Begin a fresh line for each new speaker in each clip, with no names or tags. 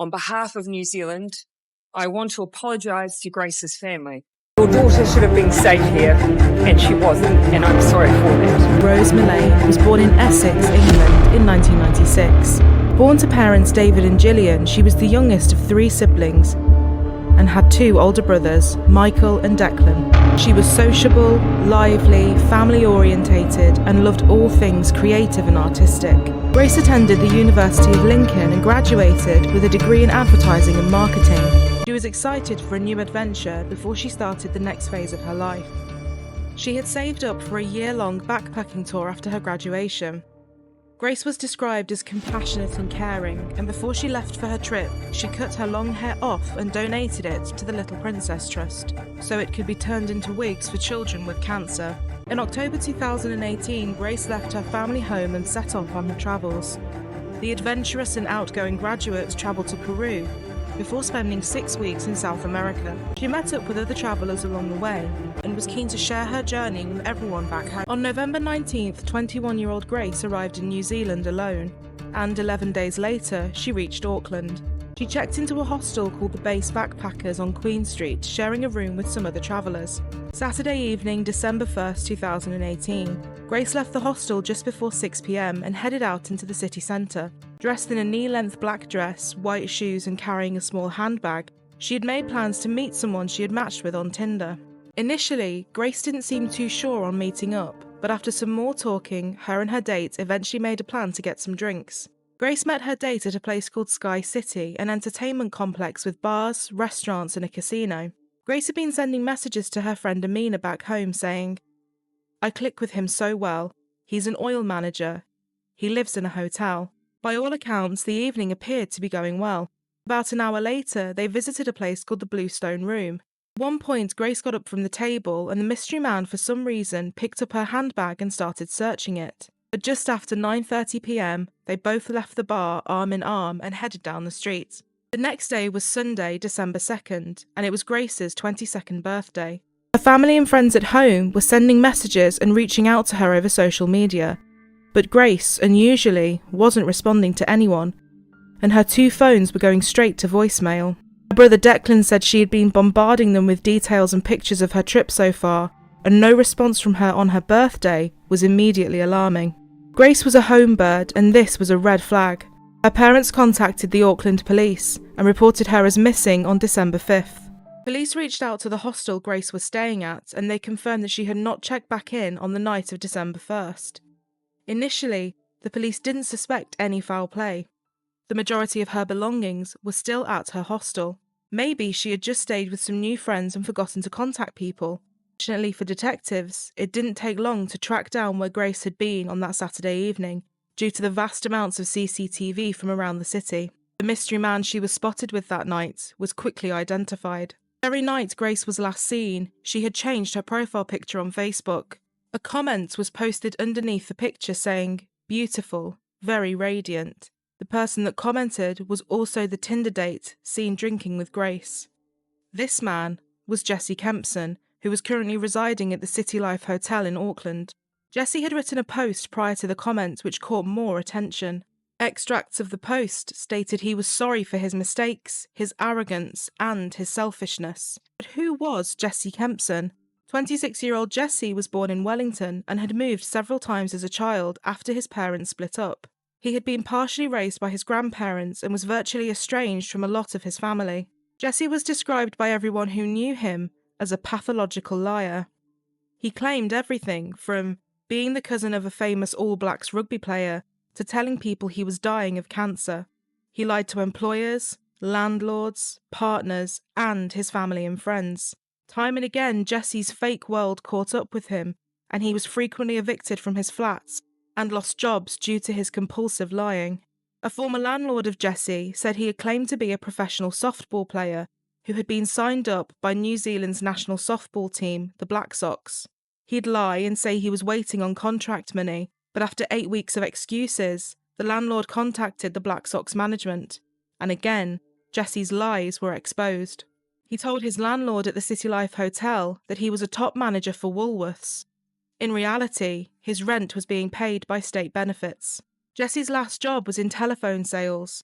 On behalf of New Zealand, I want to apologise to Grace's family. Your daughter should have been safe here, and she wasn't, and I'm sorry for that.
Grace Millane was born in Essex, England in 1996. Born to parents David and Gillian, she was the youngest of 3 siblings and had 2 older brothers, Michael and Declan. She was sociable, lively, family-orientated, and loved all things creative and artistic. Grace attended the University of Lincoln and graduated with a degree in advertising and marketing. She was excited for a new adventure before she started the next phase of her life. She had saved up for a year-long backpacking tour after her graduation. Grace was described as compassionate and caring, and before she left for her trip, she cut her long hair off and donated it to the Little Princess Trust, so it could be turned into wigs for children with cancer. In October 2018, Grace left her family home and set off on her travels. The adventurous and outgoing graduate travelled to Peru, before spending 6 weeks in South America. She met up with other travellers along the way and was keen to share her journey with everyone back home. On November 19th, 21-year-old Grace arrived in New Zealand alone, and 11 days later, she reached Auckland. She checked into a hostel called the Base Backpackers on Queen Street, sharing a room with some other travellers. Saturday evening, December 1st, 2018, Grace left the hostel just before 6 p.m. and headed out into the city centre. Dressed in a knee-length black dress, white shoes and carrying a small handbag, she had made plans to meet someone she had matched with on Tinder. Initially, Grace didn't seem too sure on meeting up, but after some more talking, her and her date eventually made a plan to get some drinks. Grace met her date at a place called Sky City, an entertainment complex with bars, restaurants and a casino. Grace had been sending messages to her friend Amina back home saying, "I click with him so well. He's an oil manager. He lives in a hotel." By all accounts, the evening appeared to be going well. About an hour later, they visited a place called the Bluestone Room. At one point, Grace got up from the table and the mystery man, for some reason, picked up her handbag and started searching it. But just after 9:30 p.m, they both left the bar arm in arm and headed down the street. The next day was Sunday, December 2nd, and it was Grace's 22nd birthday. Her family and friends at home were sending messages and reaching out to her over social media. But Grace, unusually, wasn't responding to anyone, and her 2 phones were going straight to voicemail. Her brother Declan said she had been bombarding them with details and pictures of her trip so far, and no response from her on her birthday was immediately alarming. Grace was a home bird, and this was a red flag. Her parents contacted the Auckland police and reported her as missing on December 5th. Police reached out to the hostel Grace was staying at, and they confirmed that she had not checked back in on the night of December 1st. Initially, the police didn't suspect any foul play. The majority of her belongings were still at her hostel. Maybe she had just stayed with some new friends and forgotten to contact people. Fortunately for detectives, it didn't take long to track down where Grace had been on that Saturday evening, due to the vast amounts of CCTV from around the city. The mystery man she was spotted with that night was quickly identified. The very night Grace was last seen, she had changed her profile picture on Facebook. A comment was posted underneath the picture saying, "Beautiful, very radiant." The person that commented was also the Tinder date seen drinking with Grace. This man was Jesse Kempson, who was currently residing at the City Life Hotel in Auckland. Jesse had written a post prior to the comment which caught more attention. Extracts of the post stated he was sorry for his mistakes, his arrogance, and his selfishness. But who was Jesse Kempson? 26-year-old Jesse was born in Wellington and had moved several times as a child after his parents split up. He had been partially raised by his grandparents and was virtually estranged from a lot of his family. Jesse was described by everyone who knew him as a pathological liar. He claimed everything from being the cousin of a famous All Blacks rugby player to telling people he was dying of cancer. He lied to employers, landlords, partners, and his family and friends. Time and again, Jesse's fake world caught up with him, and he was frequently evicted from his flats and lost jobs due to his compulsive lying. A former landlord of Jesse said he had claimed to be a professional softball player who had been signed up by New Zealand's national softball team, the Black Sox. He'd lie and say he was waiting on contract money, but after 8 weeks of excuses, the landlord contacted the Black Sox management, and again, Jesse's lies were exposed. He told his landlord at the City Life Hotel that he was a top manager for Woolworths. In reality, his rent was being paid by state benefits. Jesse's last job was in telephone sales.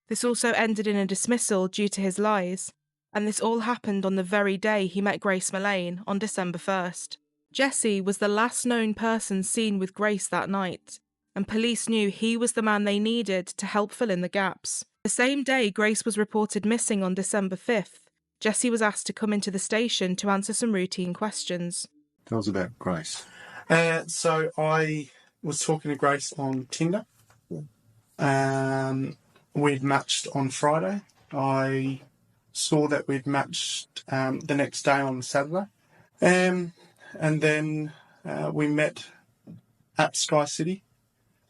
This also ended in a dismissal due to his lies, and this all happened on the very day he met Grace Millane on December 1st. Jesse was the last known person seen with Grace that night, and police knew he was the man they needed to help fill in the gaps. The same day Grace was reported missing on December 5th, Jesse was asked to come into the station to answer some routine questions.
Tell us about Grace.
So I was talking to Grace on Tinder. We'd matched on Friday. I saw that we'd matched the next day on Saturday. And then we met at Sky City.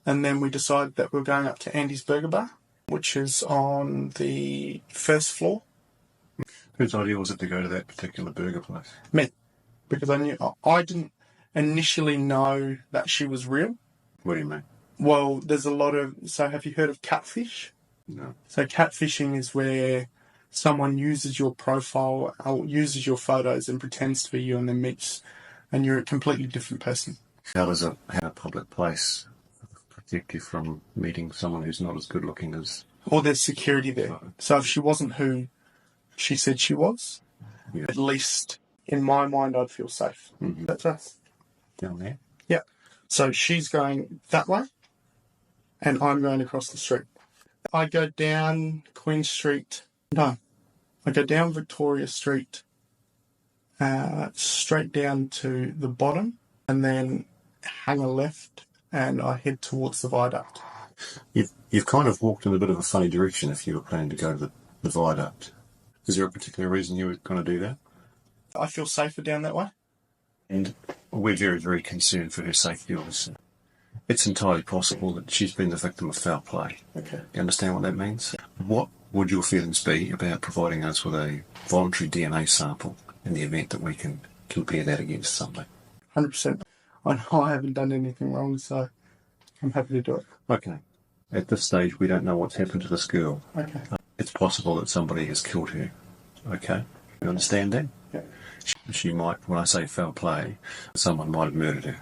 And then we decided that we were going up to Andy's Burger Bar, which is on the first floor.
Whose idea was it to go to that particular burger place?
Me. Because I didn't initially know that she was real.
What do you mean?
Well, there's a lot of... So have you heard of catfish?
No.
So catfishing is where someone uses your profile or uses your photos and pretends to be you and then meets and you're a completely different person.
How does a public place protect you from meeting someone who's not as good looking as...
Or there's security there. So if she wasn't who she said she was,
Yeah.
at least in my mind I'd feel safe.
Mm-hmm.
That's us.
Down there?
Yeah. So she's going that way and I'm going across the street. I go down Queen Street. No. I go down Victoria Street, straight down to the bottom, and then hang a left, and I head towards the viaduct.
You've kind of walked in a bit of a funny direction if you were planning to go to the viaduct. Is there a particular reason you were going to do that?
I feel safer down that way.
And we're very, very concerned for her safety, obviously. It's entirely possible that she's been the victim of foul play.
Okay.
You understand what that means? What would your feelings be about providing us with a voluntary DNA sample in the event that we can compare that against something?
100%. I know I haven't done anything wrong, so I'm happy to do it.
Okay. At this stage, we don't know what's happened to this girl.
Okay.
It's possible that somebody has killed her. Okay? You understand that?
Yeah.
She might, when I say foul play, someone might have murdered her.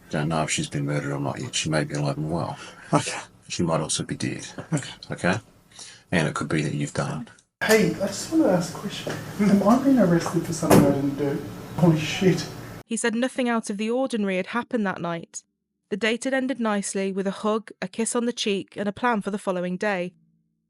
Don't know if she's been murdered or not yet. She may be alive and well.
Okay.
She might also be dead.
Okay.
Okay? And it could be that you've done it.
Hey, I just want to ask a question. Am I being arrested for something I didn't do? Holy shit.
He said nothing out of the ordinary had happened that night. The date had ended nicely with a hug, a kiss on the cheek, and a plan for the following day,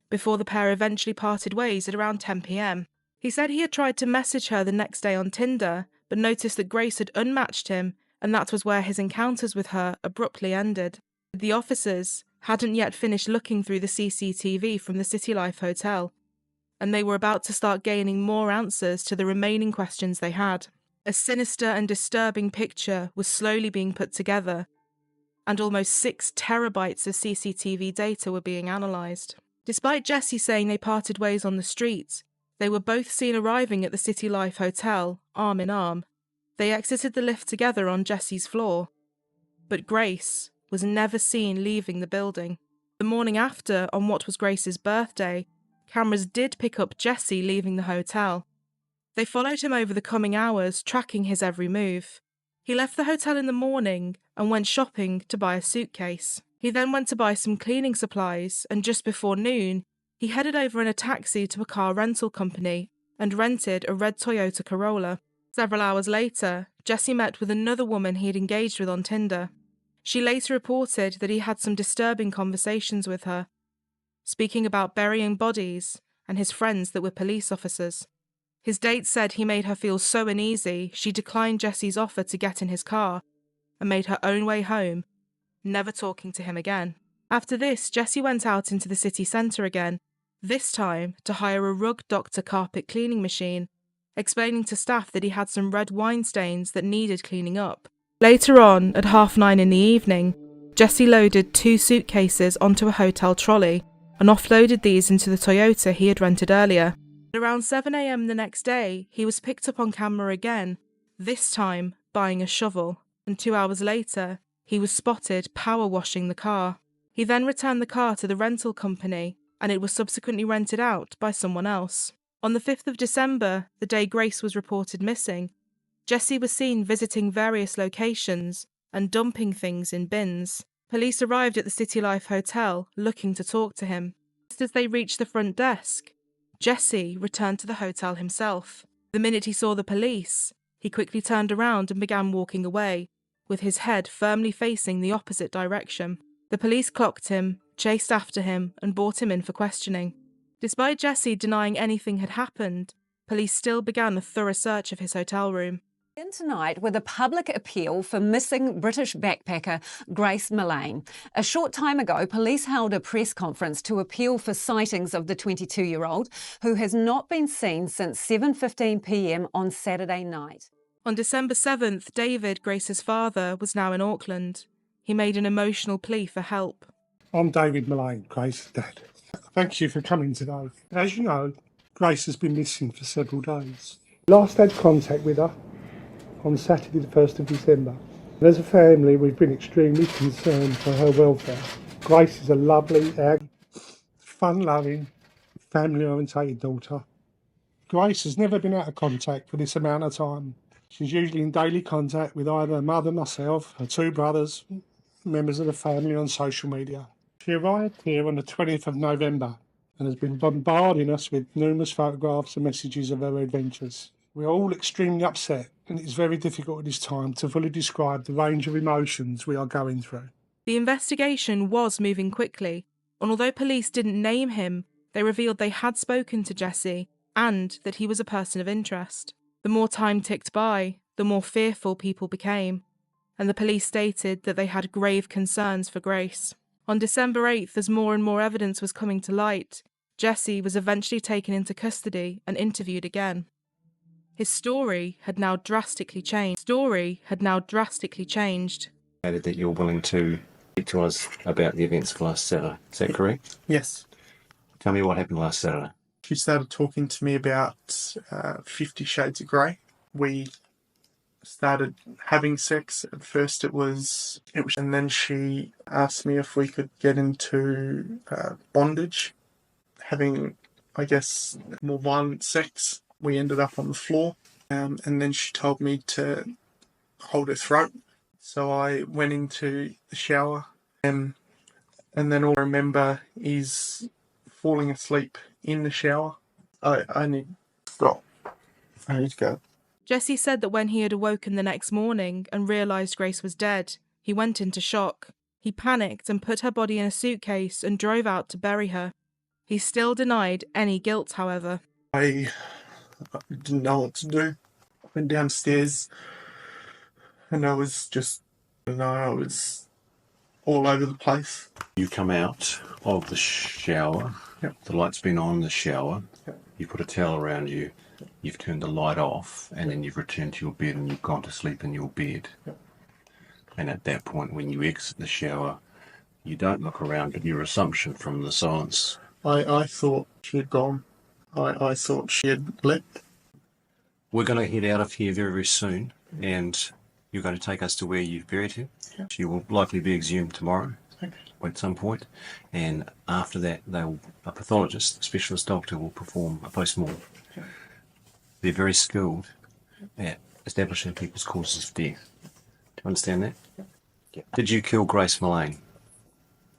before the pair eventually parted ways at around 10 p.m. He said he had tried to message her the next day on Tinder, but noticed that Grace had unmatched him, and that was where his encounters with her abruptly ended. The officers hadn't yet finished looking through the CCTV from the City Life Hotel, and they were about to start gaining more answers to the remaining questions they had. A sinister and disturbing picture was slowly being put together, and almost 6 terabytes of CCTV data were being analysed. Despite Jesse saying they parted ways on the street, they were both seen arriving at the City Life Hotel, arm in arm. They exited the lift together on Jesse's floor, but Grace was never seen leaving the building. The morning after, on what was Grace's birthday, cameras did pick up Jesse leaving the hotel. They followed him over the coming hours, tracking his every move. He left the hotel in the morning and went shopping to buy a suitcase. He then went to buy some cleaning supplies, and just before noon, he headed over in a taxi to a car rental company and rented a red Toyota Corolla. Several hours later, Jesse met with another woman he had engaged with on Tinder. She later reported that he had some disturbing conversations with her, speaking about burying bodies and his friends that were police officers. His date said he made her feel so uneasy she declined Jesse's offer to get in his car and made her own way home, never talking to him again. After this, Jesse went out into the city centre again, this time to hire a Rug Doctor carpet cleaning machine, explaining to staff that he had some red wine stains that needed cleaning up. Later on, at 9:30 in the evening, Jesse loaded 2 suitcases onto a hotel trolley and offloaded these into the Toyota he had rented earlier. At around 7 a.m. the next day, he was picked up on camera again, this time buying a shovel, and 2 hours later, he was spotted power washing the car. He then returned the car to the rental company, and it was subsequently rented out by someone else. On the 5th of December, the day Grace was reported missing, Jesse was seen visiting various locations and dumping things in bins. Police arrived at the City Life Hotel looking to talk to him. Just as they reached the front desk, Jesse returned to the hotel himself. The minute he saw the police, he quickly turned around and began walking away, with his head firmly facing the opposite direction. The police clocked him, chased after him, and brought him in for questioning. Despite Jesse denying anything had happened, police still began a thorough search of his hotel room.
In tonight with a public appeal for missing British backpacker Grace Millane. A short time ago, police held a press conference to appeal for sightings of the 22-year-old who has not been seen since 7:15 p.m. on Saturday night.
On December 7th, David, Grace's father, was now in Auckland. He made an emotional plea for help.
I'm David Millane, Grace's dad. Thank you for coming today. As you know, Grace has been missing for several days. Last had contact with her on Saturday the 1st of December. And as a family, we've been extremely concerned for her welfare. Grace is a lovely, fun-loving, family-orientated daughter. Grace has never been out of contact for this amount of time. She's usually in daily contact with either her mother, myself, her two brothers, members of the family on social media. She arrived here on the 20th of November and has been bombarding us with numerous photographs and messages of her adventures. We're all extremely upset, and it's very difficult at this time to fully describe the range of emotions we are going through.
The investigation was moving quickly, and although police didn't name him, they revealed they had spoken to Jesse and that he was a person of interest. The more time ticked by, the more fearful people became, and the police stated that they had grave concerns for Grace. On December 8th, as more and more evidence was coming to light, Jesse was eventually taken into custody and interviewed again. His story had now drastically changed.
That you're willing to speak to us about the events of last Saturday. Is that correct?
Yes.
Tell me what happened last Saturday.
She started talking to me about 50 Shades of Grey. We started having sex. At first it was, and then she asked me if we could get into bondage, having, I guess, more violent sex. We ended up on the floor, and then she told me to hold her throat. So I went into the shower, and then all I remember is falling asleep in the shower. I need to stop. I need to go.
Jesse said that when he had awoken the next morning and realised Grace was dead, he went into shock. He panicked and put her body in a suitcase and drove out to bury her. He still denied any guilt, however.
I didn't know what to do. I went downstairs and I was all over the place.
You come out of the shower.
Yep.
The light's been on in the shower.
Yep.
You put a towel around you. You've turned the light off, and then you've returned to your bed and you've gone to sleep in your bed.
Yep.
And at that point, when you exit the shower, you don't look around, but your assumption from the silence.
I thought she had gone. I thought she had left.
We're going to head out of here very, very soon, and you're going to take us to where you've buried her.
Yep.
She will likely be exhumed tomorrow.
Okay.
At some point, and after that a pathologist, a specialist doctor, will perform a post-mortem.
Okay.
They're very skilled at establishing people's causes of death. Do you understand that? Yeah. Did you kill Grace Millane?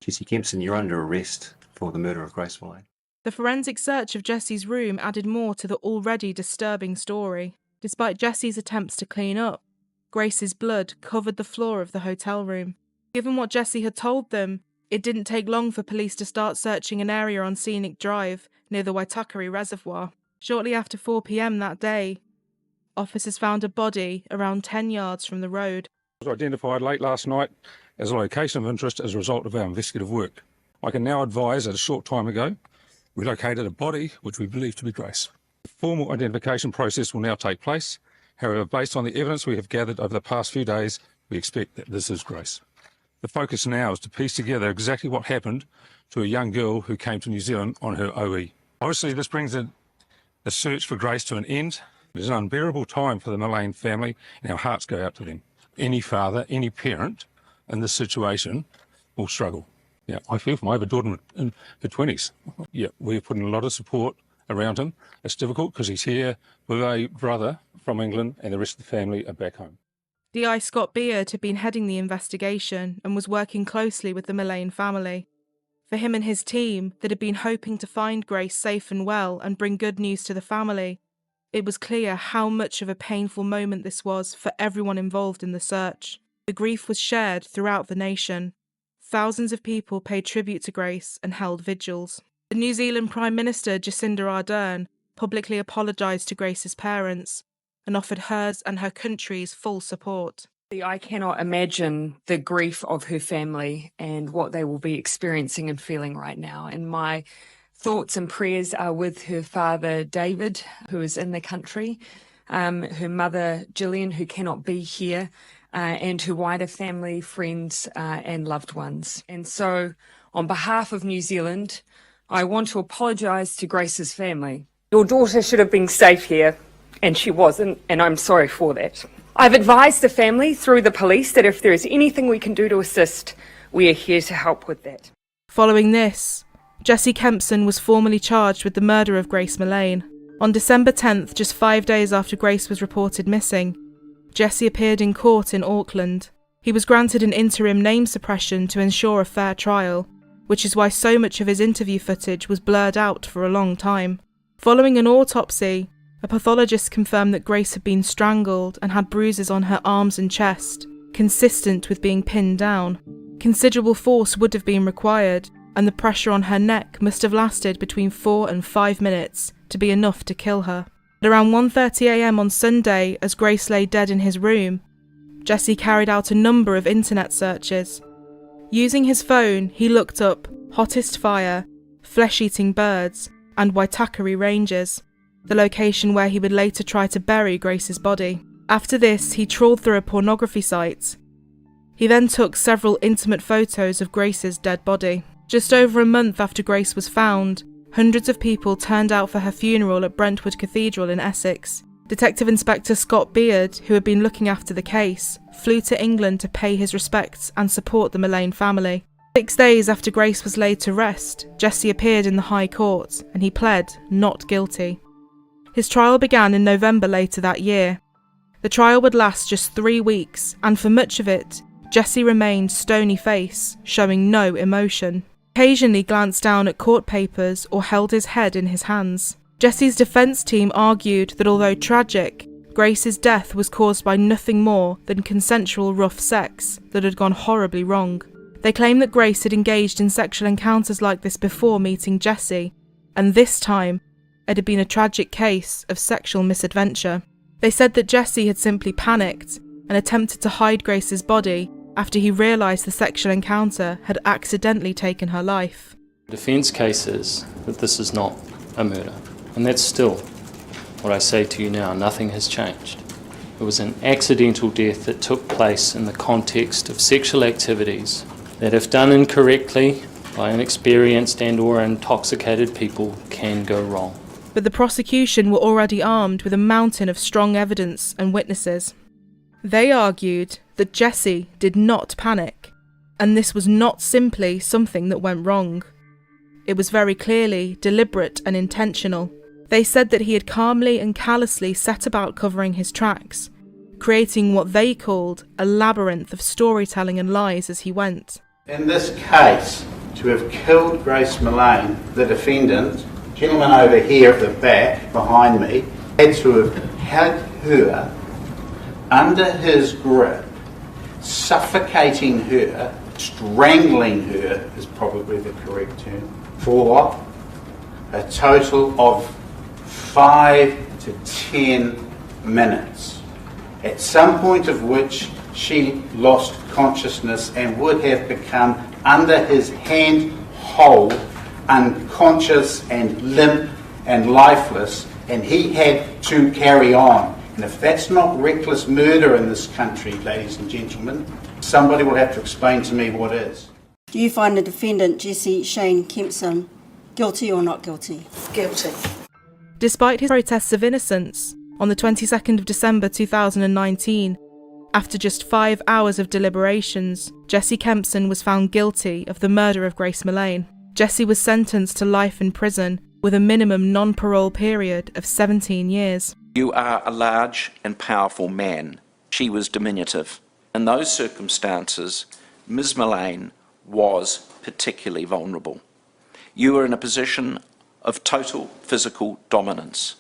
Jesse Kempson, you're under arrest for the murder of Grace Millane.
The forensic search of Jesse's room added more to the already disturbing story. Despite Jesse's attempts to clean up, Grace's blood covered the floor of the hotel room. Given what Jesse had told them, it didn't take long for police to start searching an area on Scenic Drive near the Waitakere Reservoir. Shortly after 4 p.m. that day, officers found a body around 10 yards from the road.
It was identified late last night as a location of interest as a result of our investigative work. I can now advise that a short time ago, we located a body which we believe to be Grace. The formal identification process will now take place. However, based on the evidence we have gathered over the past few days, we expect that this is Grace. The focus now is to piece together exactly what happened to a young girl who came to New Zealand on her OE. Obviously, this brings the search for Grace to an end. It is an unbearable time for the Millane family, and our hearts go out to them. Any father, any parent in this situation will struggle. Yeah, I feel for my other daughter in her 20s. Yeah, we're putting a lot of support around him. It's difficult because he's here with a brother from England and the rest of the family are back home.
DI Scott Beard had been heading the investigation and was working closely with the Millane family. For him and his team that had been hoping to find Grace safe and well and bring good news to the family, it was clear how much of a painful moment this was for everyone involved in the search. The grief was shared throughout the nation. Thousands of people paid tribute to Grace and held vigils. The New Zealand Prime Minister Jacinda Ardern publicly apologised to Grace's parents and offered hers and her country's full support.
I cannot imagine the grief of her family and what they will be experiencing and feeling right now. And my thoughts and prayers are with her father, David, who is in the country, her mother, Gillian, who cannot be here, and her wider family, friends, and loved ones. And so, on behalf of New Zealand, I want to apologise to Grace's family. Your daughter should have been safe here, and she wasn't, and I'm sorry for that. I've advised the family through the police that if there is anything we can do to assist, we are here to help with that.
Following this, Jessie Kempson was formally charged with the murder of Grace Millane. On December 10th, just 5 days after Grace was reported missing, Jessie appeared in court in Auckland. He was granted an interim name suppression to ensure a fair trial, which is why so much of his interview footage was blurred out for a long time. Following an autopsy, a pathologist confirmed that Grace had been strangled and had bruises on her arms and chest, consistent with being pinned down. Considerable force would have been required, and the pressure on her neck must have lasted between 4 and 5 minutes to be enough to kill her. At around 1:30 a.m. on Sunday, as Grace lay dead in his room, Jessie carried out a number of internet searches. Using his phone, he looked up hottest fire, flesh-eating birds, and Waitakere Ranges, the location where he would later try to bury Grace's body. After this, he trawled through a pornography site. He then took several intimate photos of Grace's dead body. Just over a month after Grace was found, hundreds of people turned out for her funeral at Brentwood Cathedral in Essex. Detective Inspector Scott Beard, who had been looking after the case, flew to England to pay his respects and support the Millane family. 6 days after Grace was laid to rest, Jessie appeared in the High Court and he pled not guilty. His trial began in November later that year. The trial would last just 3 weeks, and for much of it, Jessie remained stony-faced, showing no emotion. Occasionally glanced down at court papers or held his head in his hands. Jessie's defence team argued that although tragic, Grace's death was caused by nothing more than consensual rough sex that had gone horribly wrong. They claimed that Grace had engaged in sexual encounters like this before meeting Jessie, and this time it had been a tragic case of sexual misadventure. They said that Jessie had simply panicked and attempted to hide Grace's body after he realised the sexual encounter had accidentally taken her life.
The defence case is that this is not a murder, and that's still what I say to you now. Nothing has changed. It was an accidental death that took place in the context of sexual activities that, if done incorrectly by inexperienced and or intoxicated people, can go wrong.
But the prosecution were already armed with a mountain of strong evidence and witnesses. They argued that Jessie did not panic, and this was not simply something that went wrong. It was very clearly deliberate and intentional. They said that he had calmly and callously set about covering his tracks, creating what they called a labyrinth of storytelling and lies as he went.
In this case, to have killed Grace Millane, the defendant, gentleman over here at the back behind me, had to have had her under his grip, suffocating her, strangling her is probably the correct term, for a total of 5 to 10 minutes, at some point of which she lost consciousness and would have become under his hand hold, unconscious and limp and lifeless, and he had to carry on. And if that's not reckless murder in this country, ladies and gentlemen, somebody will have to explain to me what is.
Do you find the defendant, Jessie Shane Kempson, guilty or not guilty?
Guilty.
Despite his protests of innocence, on the 22nd of December 2019, after just 5 hours of deliberations, Jessie Kempson was found guilty of the murder of Grace Millane. Jessie was sentenced to life in prison with a minimum non-parole period of 17 years.
You are a large and powerful man. She was diminutive. In those circumstances, Ms. Millane was particularly vulnerable. You are in a position of total physical dominance.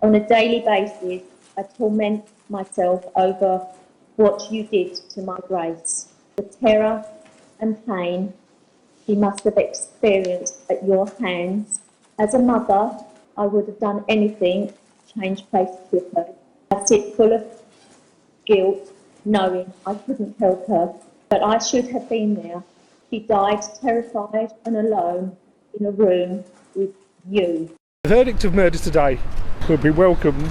On a daily basis, I torment myself over what you did to my Grace. The terror and pain she must have experienced at your hands. As a mother, I would have done anything to change places with her. I sit full of guilt, knowing I couldn't help her, but I should have been there. She died terrified and alone in a room with you.
The verdict of murder today will be welcomed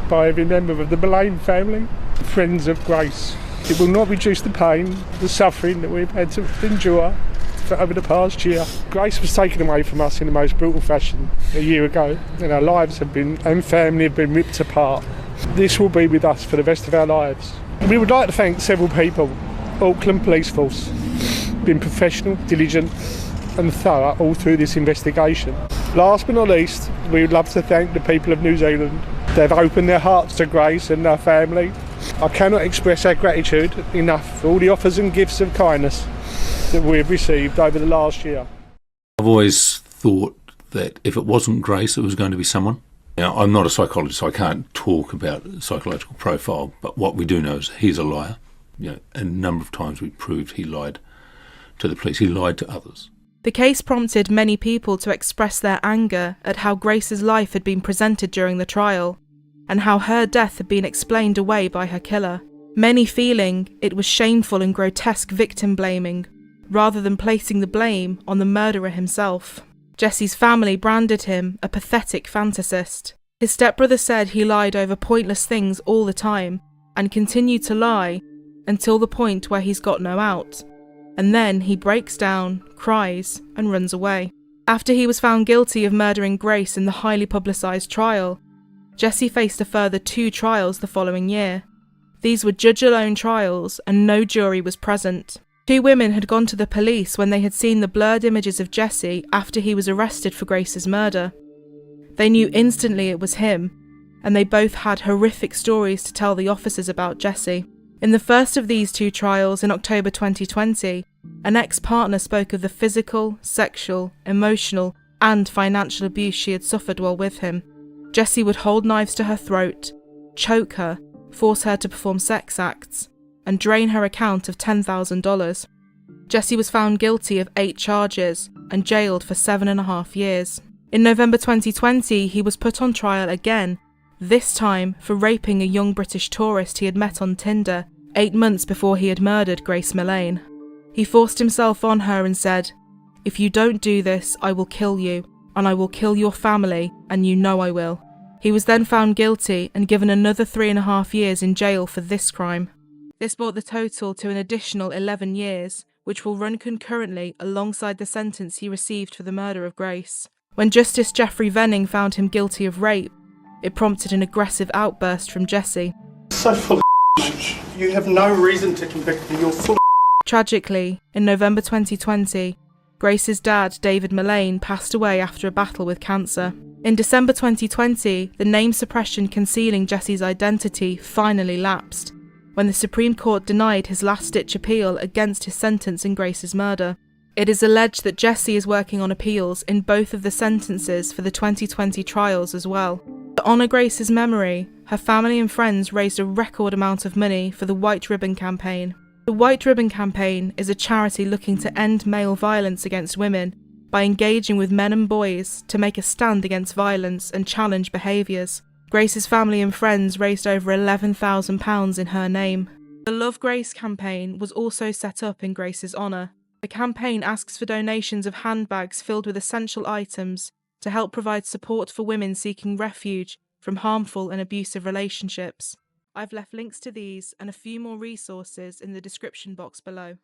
by every member of the Millane family, friends of Grace. It will not reduce the pain, the suffering that we've had to endure over the past year. Grace was taken away from us in the most brutal fashion a year ago, and our lives have been, and family have been ripped apart. This will be with us for the rest of our lives. We would like to thank several people. Auckland Police Force, been professional, diligent and thorough all through this investigation. Last but not least, we would love to thank the people of New Zealand. They've opened their hearts to Grace and her family. I cannot express our gratitude enough for all the offers and gifts of kindness that we've received over the last year.
I've always thought that if it wasn't Grace, it was going to be someone. Now, I'm not a psychologist, so I can't talk about psychological profile, but what we do know is he's a liar. A number of times we proved he lied to the police, he lied to others.
The case prompted many people to express their anger at how Grace's life had been presented during the trial, and how her death had been explained away by her killer, many feeling it was shameful and grotesque victim blaming, rather than placing the blame on the murderer himself. Jesse's family branded him a pathetic fantasist. His stepbrother said he lied over pointless things all the time, and continued to lie until the point where he's got no out. And then he breaks down, cries, and runs away. After he was found guilty of murdering Grace in the highly publicised trial, Jesse faced a further 2 trials the following year. These were judge-alone trials, and no jury was present. 2 women had gone to the police when they had seen the blurred images of Jesse after he was arrested for Grace's murder. They knew instantly it was him, and they both had horrific stories to tell the officers about Jesse. In the first of these 2 trials in October 2020, an ex-partner spoke of the physical, sexual, emotional, and financial abuse she had suffered while with him. Jesse would hold knives to her throat, choke her, force her to perform sex acts, and drain her account of $10,000. Jesse was found guilty of 8 charges and jailed for 7.5 years. In November 2020, he was put on trial again, this time for raping a young British tourist he had met on Tinder 8 months before he had murdered Grace Millane. He forced himself on her and said, "If you don't do this, I will kill you, and I will kill your family, and you know I will." He was then found guilty and given another 3.5 years in jail for this crime. This brought the total to an additional 11 years, which will run concurrently alongside the sentence he received for the murder of Grace. When Justice Geoffrey Venning found him guilty of rape, it prompted an aggressive outburst from Jesse.
So full of you have no reason to convict me, you're full of.
Tragically, in November 2020, Grace's dad, David Millane, passed away after a battle with cancer. In December 2020, the name suppression concealing Jesse's identity finally lapsed, when the Supreme Court denied his last-ditch appeal against his sentence in Grace's murder. It is alleged that Jesse is working on appeals in both of the sentences for the 2020 trials as well. To honour Grace's memory, her family and friends raised a record amount of money for the White Ribbon Campaign. The White Ribbon Campaign is a charity looking to end male violence against women by engaging with men and boys to make a stand against violence and challenge behaviours. Grace's family and friends raised over £11,000 in her name. The Love Grace campaign was also set up in Grace's honour. The campaign asks for donations of handbags filled with essential items to help provide support for women seeking refuge from harmful and abusive relationships. I've left links to these and a few more resources in the description box below.